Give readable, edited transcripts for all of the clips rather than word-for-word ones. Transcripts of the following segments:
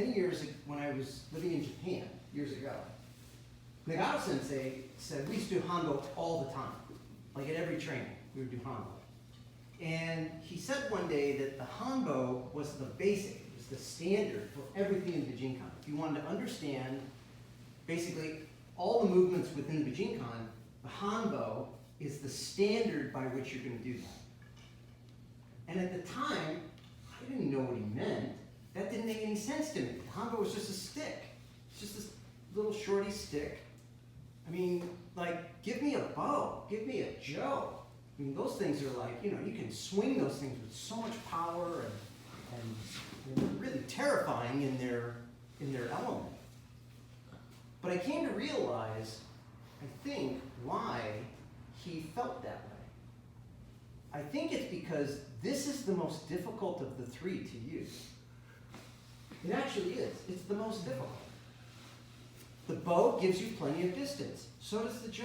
many years when I was living in Japan, years ago, Nagato Sensei said we used to do hanbo all the time. Like at every training, we would do hanbo. And he said one day that the hanbo was the basic, it was the standard for everything in Bujinkan. If you wanted to understand basically all the movements within the Bujinkan, the hanbo is the standard by which you're going to do that. And at the time, I didn't know what he meant. That didn't make any sense to me. The hanbo was just a stick. It's just this little shorty stick. I mean, like, give me a bow, give me a Joe. I mean, those things are like, you know, you can swing those things with so much power, and they're really terrifying in their element. But I came to realize, I think, why he felt that way. I think it's because this is the most difficult of the three to use. It actually is. It's the most difficult. The bow gives you plenty of distance. So does the Joe.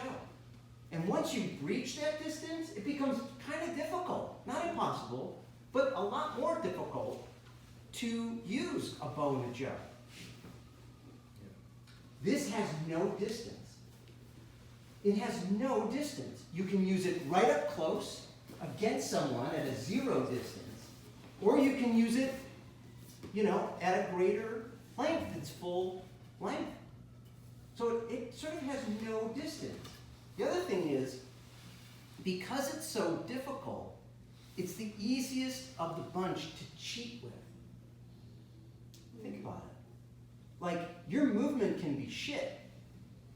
And once you reach that distance, it becomes kind of difficult. Not impossible, but a lot more difficult to use a bow and a Joe. This has no distance. It has no distance. You can use it right up close against someone at a 0 distance, or you can use it, you know, at a greater length, its full length. So it sort of has no distance. The other thing is, because it's so difficult, it's the easiest of the bunch to cheat with. Think about it. Like, your movement can be shit,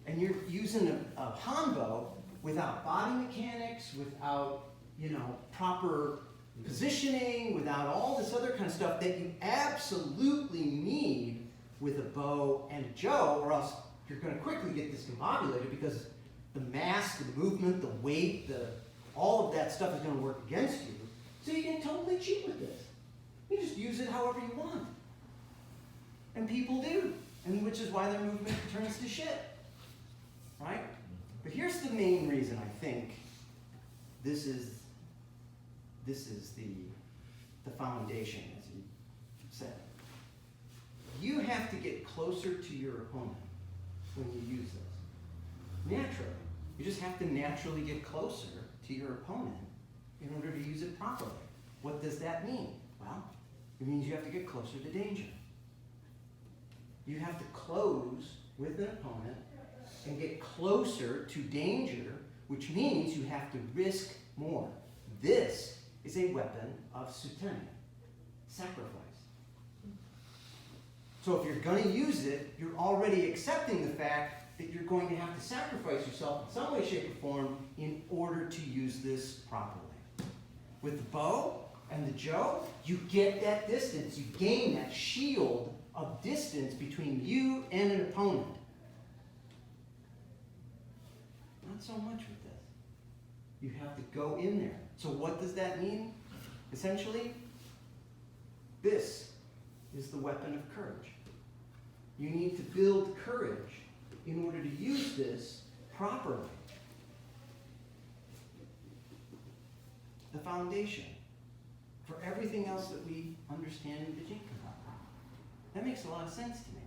and you're using a hanbo without body mechanics, without, you know, proper positioning, without all this other kind of stuff that you absolutely need with a bow and a Joe, or else you're going to quickly get discombobulated because the mass, the movement, the weight, all of that stuff is going to work against you. So you can totally cheat with this. You just use it however you want. And people do, and which is why their movement turns to shit. Right? But here's the main reason I think this is the foundation, as you said. You have to get closer to your opponent when you use this. Naturally. You just have to naturally get closer to your opponent in order to use it properly. What does that mean? Well, it means you have to get closer to danger. You have to close with an opponent and get closer to danger, which means you have to risk more. This is a weapon of suten, sacrifice. So if you're going to use it, you're already accepting the fact that you're going to have to sacrifice yourself in some way, shape, or form in order to use this properly. With the bow and the Joe, you get that distance. You gain that shield of distance between you and an opponent. Not so much with this. You have to go in there. So what does that mean? Essentially, this is the weapon of courage. You need to build courage in order to use this properly. The foundation for everything else that we understand in Bujinkan. That makes a lot of sense to me.